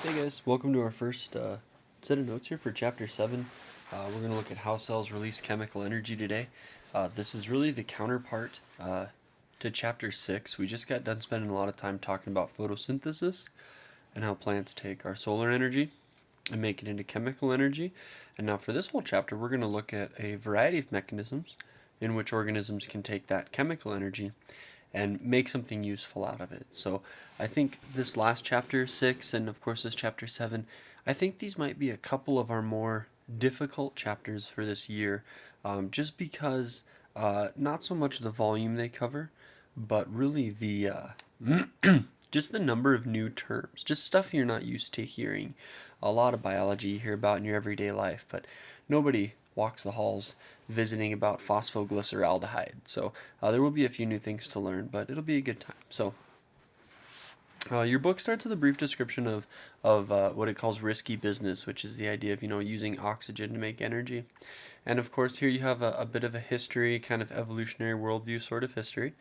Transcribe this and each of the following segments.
Hey guys, welcome to our first set of notes here for Chapter 7. We're going to look at how cells release chemical energy today. This is really the counterpart to Chapter 6. We just got done spending a lot of time talking about photosynthesis and how plants take our solar energy and make it into chemical energy. And now for this whole chapter, we're going to look at a variety of mechanisms in which organisms can take that chemical energy and make something useful out of it. So I think this last chapter 6 and of course this chapter 7, I think these might be a couple of our more difficult chapters for this year, just because not so much the volume they cover, but really the just the number of new terms, just stuff you're not used to hearing. A lot of biology you hear about in your everyday life, but nobody walks the halls visiting about phosphoglyceraldehyde. So there will be a few new things to learn, but it'll be a good time. So your book starts with a brief description of what it calls risky business, which is the idea of using oxygen to make energy. And of course, here you have a bit of a history, kind of evolutionary worldview sort of history,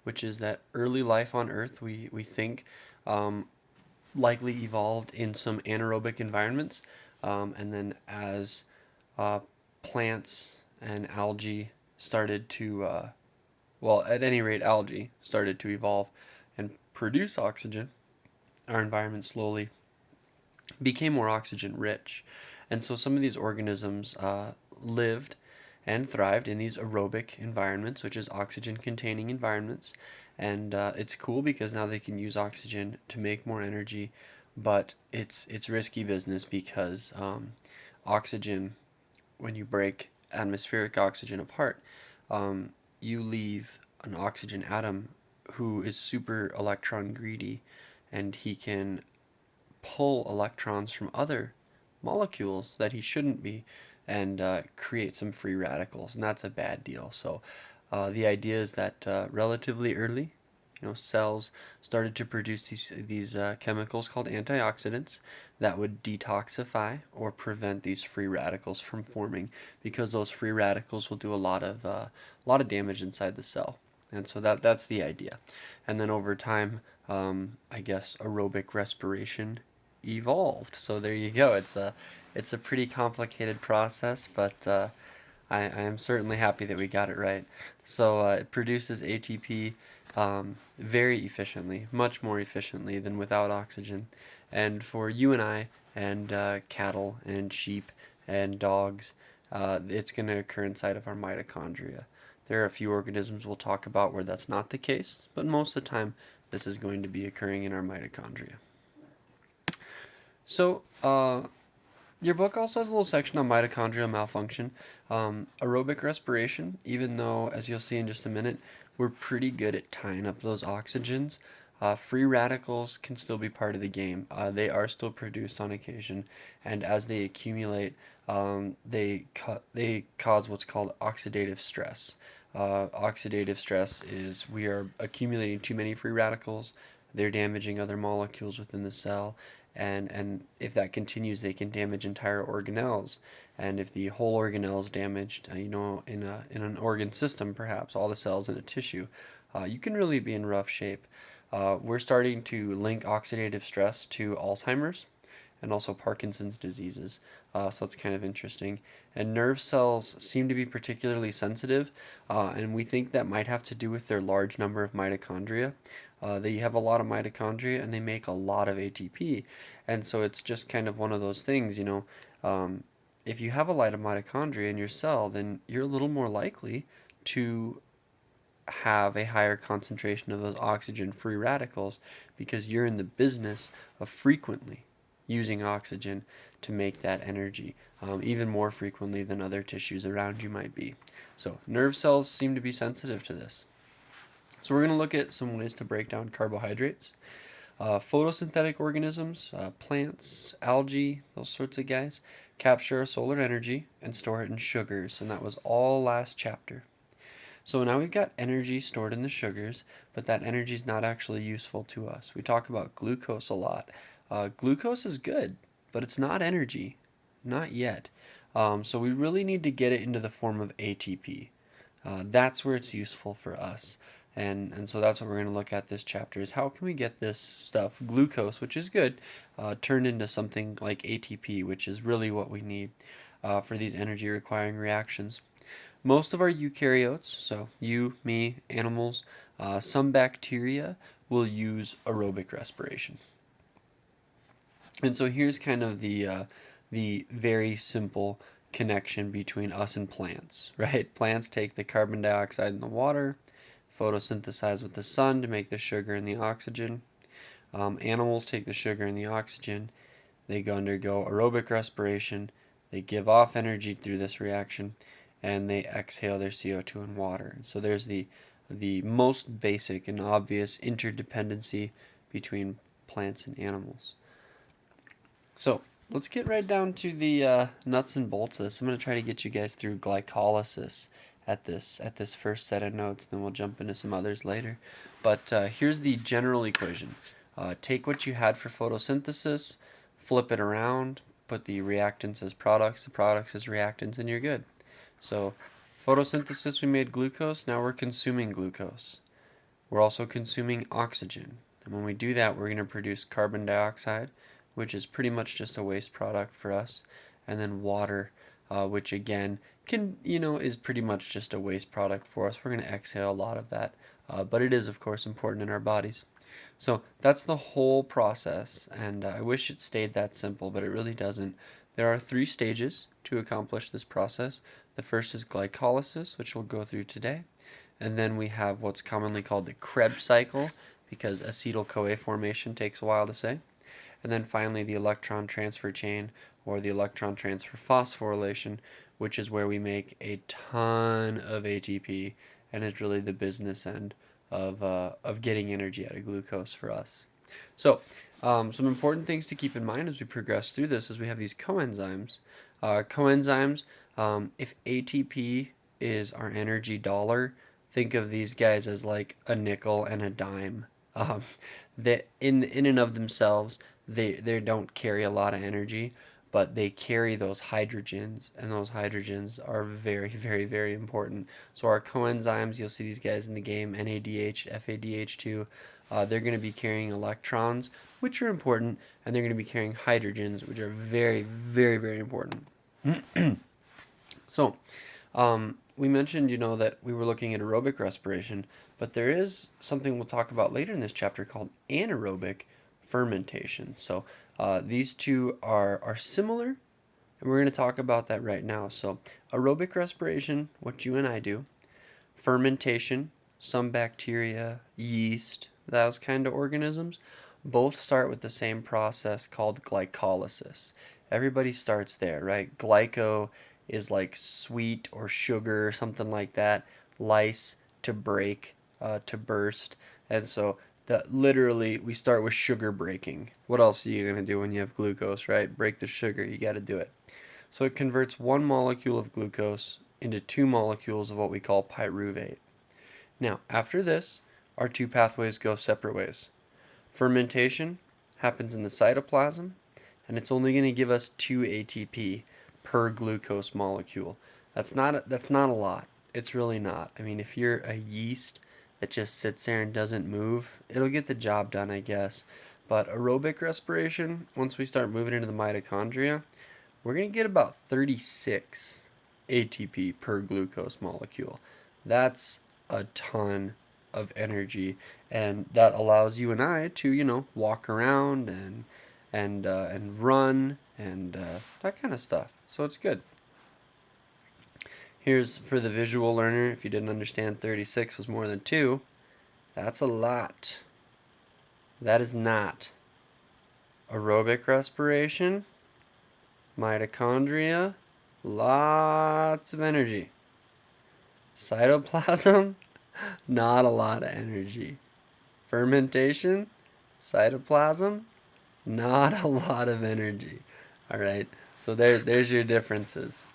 which is that early life on Earth, we think, likely evolved in some anaerobic environments. And then as uh, plants and algae started to, well, at any rate, algae started to evolve and produce oxygen, our environment slowly became more oxygen rich. And so some of these organisms lived and thrived in these aerobic environments, which is oxygen containing environments. And it's cool because now they can use oxygen to make more energy, but it's risky business because oxygen, when you break atmospheric oxygen apart, you leave an oxygen atom who is super electron greedy, and he can pull electrons from other molecules that he shouldn't be and create some free radicals, and that's a bad deal. So the idea is that relatively early, cells started to produce these chemicals called antioxidants that would detoxify or prevent these free radicals from forming, because those free radicals will do a lot of damage inside the cell. And so that's the idea. And then over time, I guess aerobic respiration evolved. So there you go. It's a pretty complicated process, but I am certainly happy that we got it right. So it produces ATP very efficiently, much more efficiently than without oxygen. And for you and I, and cattle, and sheep, and dogs, it's going to occur inside of our mitochondria. There are a few organisms we'll talk about where that's not the case, but most of the time, this is going to be occurring in our mitochondria. So, your book also has a little section on mitochondrial malfunction. Aerobic respiration, even though, as you'll see in just a minute, we're pretty good at tying up those oxygens, free radicals can still be part of the game. They are still produced on occasion, and as they accumulate, they cause what's called oxidative stress. Oxidative stress is we are accumulating too many free radicals, they're damaging other molecules within the cell, and if that continues, they can damage entire organelles. And if the whole organelle is damaged, in an organ system, perhaps all the cells in a tissue, you can really be in rough shape. We're starting to link oxidative stress to Alzheimer's and also Parkinson's diseases. So that's kind of interesting. And nerve cells seem to be particularly sensitive, and we think that might have to do with their large number of mitochondria. They have a lot of mitochondria and they make a lot of ATP. And so it's just kind of one of those things, if you have a lot of mitochondria in your cell, then you're a little more likely to have a higher concentration of those oxygen free radicals because you're in the business of frequently using oxygen to make that energy, even more frequently than other tissues around you might be. So nerve cells seem to be sensitive to this. So we're going to look at some ways to break down carbohydrates. Photosynthetic organisms, plants, algae, those sorts of guys, capture solar energy and store it in sugars, and that was all last chapter. So now we've got energy stored in the sugars, but that energy is not actually useful to us. We talk about glucose a lot. Glucose is good, but it's not energy, not yet. So we really need to get it into the form of ATP. That's where it's useful for us. And so that's what we're going to look at this chapter, is how can we get this stuff, glucose, which is good, turned into something like ATP, which is really what we need for these energy requiring reactions. Most of our eukaryotes, so you, me, animals, some bacteria will use aerobic respiration. And so here's kind of the very simple connection between us and plants, right? Plants take the carbon dioxide in the water, photosynthesize with the sun to make the sugar and the oxygen. Animals take the sugar and the oxygen. They undergo aerobic respiration. They give off energy through this reaction, and they exhale their CO2 and water. So there's the most basic and obvious interdependency between plants and animals. So let's get right down to the nuts and bolts of this. I'm going to try to get you guys through glycolysis at this first set of notes, and then we'll jump into some others later. But here's the general equation. Take what you had for photosynthesis, flip it around, put the reactants as products, the products as reactants, and you're good. So photosynthesis, we made glucose, now we're consuming glucose. We're also consuming oxygen. And when we do that, we're going to produce carbon dioxide, which is pretty much just a waste product for us, and then water, which again is pretty much just a waste product for us. We're going to exhale a lot of that, but it is of course important in our bodies. So that's the whole process, and I wish it stayed that simple, but it really doesn't. There are 3 stages to accomplish this process. The first is glycolysis, which we'll go through today, and then we have what's commonly called the Krebs cycle, because acetyl-CoA formation takes a while to say. And then finally the electron transfer chain, or the electron transfer phosphorylation, which is where we make a ton of ATP, and is really the business end of getting energy out of glucose for us. So some important things to keep in mind as we progress through this is we have these coenzymes. Coenzymes, if ATP is our energy dollar, think of these guys as like a nickel and a dime. That in and of themselves, they don't carry a lot of energy, but they carry those hydrogens, and those hydrogens are very, very, very important. So our coenzymes, you'll see these guys in the game, NADH, FADH2, they're going to be carrying electrons, which are important, and they're going to be carrying hydrogens, which are very, very, very important. So, we mentioned, that we were looking at aerobic respiration, but there is something we'll talk about later in this chapter called anaerobic fermentation. So these two are similar, and we're going to talk about that right now. So aerobic respiration, what you and I do. Fermentation, some bacteria, yeast, those kind of organisms, both start with the same process called glycolysis. Everybody starts there, right? Glyco is like sweet or sugar or something like that. Lyse, to break, to burst. And so that literally we start with sugar breaking. What else are you going to do when you have glucose, right? Break the sugar, you got to do it. So it converts 1 molecule of glucose into 2 molecules of what we call pyruvate. Now, after this, our 2 pathways go separate ways. Fermentation happens in the cytoplasm, and it's only going to give us 2 ATP per glucose molecule. That's not a lot. It's really not. I mean, if you're a yeast that just sits there and doesn't move, it'll get the job done, I guess. But aerobic respiration, once we start moving into the mitochondria, we're going to get about 36 ATP per glucose molecule. That's a ton of energy, and that allows you and I to, walk around and run and that kind of stuff. So it's good. Here's for the visual learner, if you didn't understand 36 was more than 2, that's a lot. That is not. Aerobic respiration, mitochondria, lots of energy. Cytoplasm, not a lot of energy. Fermentation, cytoplasm, not a lot of energy. All right, so there's your differences.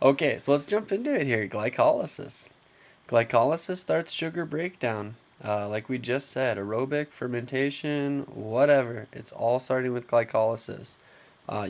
Okay, so let's jump into it here. Glycolysis. Glycolysis starts sugar breakdown. Like we just said, aerobic, fermentation, whatever. It's all starting with glycolysis.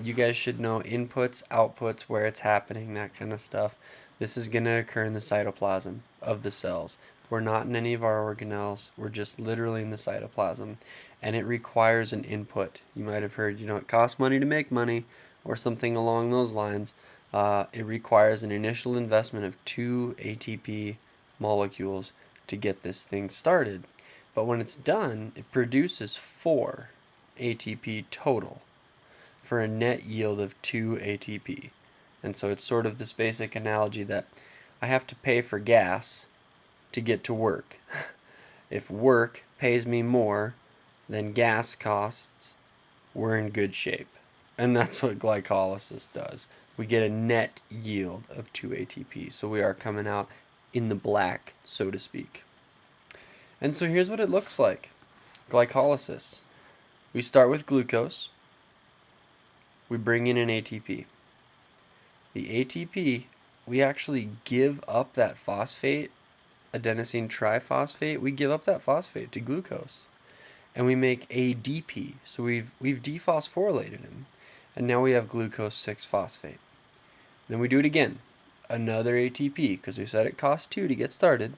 You guys should know inputs, outputs, where it's happening, that kind of stuff. This is going to occur in the cytoplasm of the cells. We're not in any of our organelles. We're just literally in the cytoplasm. And it requires an input. You might have heard, it costs money to make money, or something along those lines. It requires an initial investment of 2 ATP molecules to get this thing started. But when it's done, it produces 4 ATP total for a net yield of 2 ATP. And so it's sort of this basic analogy that I have to pay for gas to get to work. If work pays me more than gas costs, we're in good shape. And that's what glycolysis does. We get a net yield of 2 ATP. So we are coming out in the black, so to speak. And so here's what it looks like. Glycolysis. We start with glucose. We bring in an ATP. The ATP, we actually give up that phosphate, adenosine triphosphate. We give up that phosphate to glucose. And we make ADP. So we've dephosphorylated him. And now we have glucose 6-phosphate. Then we do it again. Another ATP, because we said it costs 2 to get started.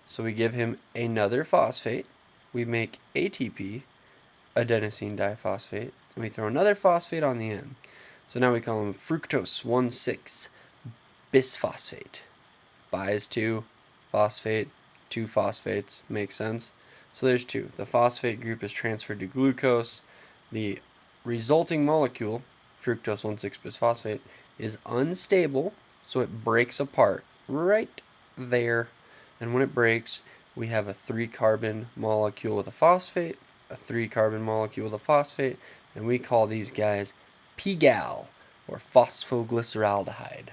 So we give him another phosphate. We make ATP, adenosine diphosphate. And we throw another phosphate on the end. So now we call him fructose 1,6-bisphosphate. Bi is 2, phosphate, 2 phosphates. Makes sense? So there's 2. The phosphate group is transferred to glucose. The resulting molecule, fructose 1,6-bisphosphate, is unstable, so it breaks apart right there. And when it breaks, we have a 3-carbon molecule with a phosphate, a 3-carbon molecule with a phosphate, and we call these guys PGAL, or phosphoglyceraldehyde.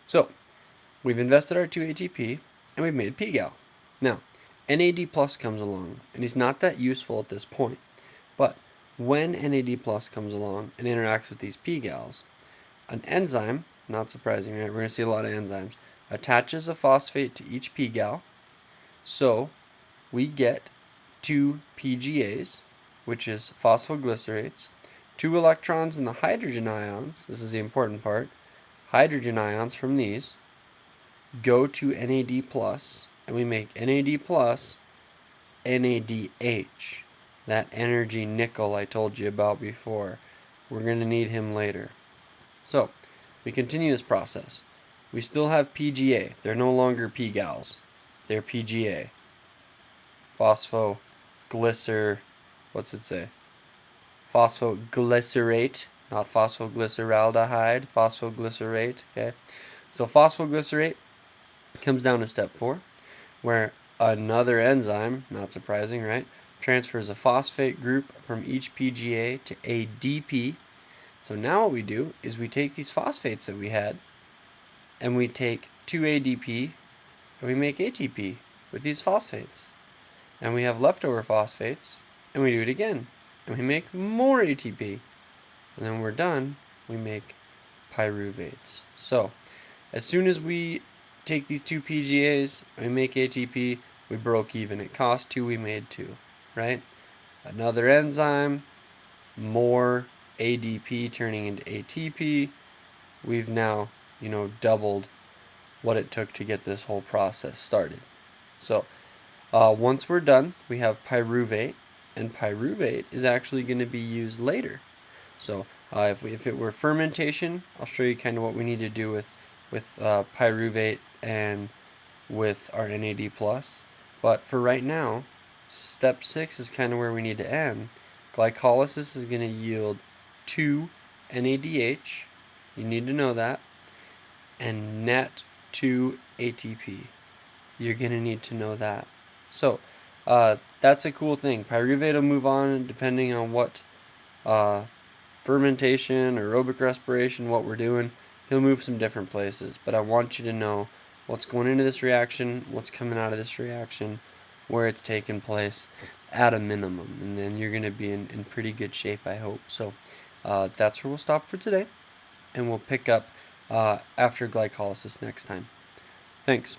So, we've invested our 2 ATP, and we've made PGAL. Now, NAD+ comes along, and he's not that useful at this point, but when NAD+ comes along and interacts with these PGALs, an enzyme, not surprising, right? We're going to see a lot of enzymes, attaches a phosphate to each PGAL, so we get 2 PGAs, which is phosphoglycerates, 2 electrons in the hydrogen ions, this is the important part, hydrogen ions from these go to NAD+, and we make NAD+, NADH, that energy nickel I told you about before. We're going to need him later. So, we continue this process. We still have PGA. They're no longer PGALs. They're PGA. What's it say? Phosphoglycerate, not phosphoglyceraldehyde, phosphoglycerate, okay? So phosphoglycerate comes down to step 4, where another enzyme, not surprising, right, transfers a phosphate group from each PGA to ADP. So now what we do is we take these phosphates that we had, and we take 2 ADP, and we make ATP with these phosphates. And we have leftover phosphates, and we do it again, and we make more ATP. And then we're done, we make pyruvates. So, as soon as we take these 2 PGAs, we make ATP, we broke even. It cost 2, we made 2, right? Another enzyme, more ADP turning into ATP. We've now, doubled what it took to get this whole process started. So, once we're done, we have pyruvate, and pyruvate is actually going to be used later. So, if it were fermentation, I'll show you kind of what we need to do with pyruvate and with our NAD+. But for right now, step 6 is kind of where we need to end. Glycolysis is going to yield 2 NADH, you need to know that, and net 2 ATP. You're going to need to know that. So, that's a cool thing. Pyruvate will move on depending on what fermentation, aerobic respiration, what we're doing. He'll move some different places, but I want you to know what's going into this reaction, what's coming out of this reaction, where it's taking place at a minimum, and then you're going to be in pretty good shape, I hope. So that's where we'll stop for today, and we'll pick up after glycolysis next time. Thanks.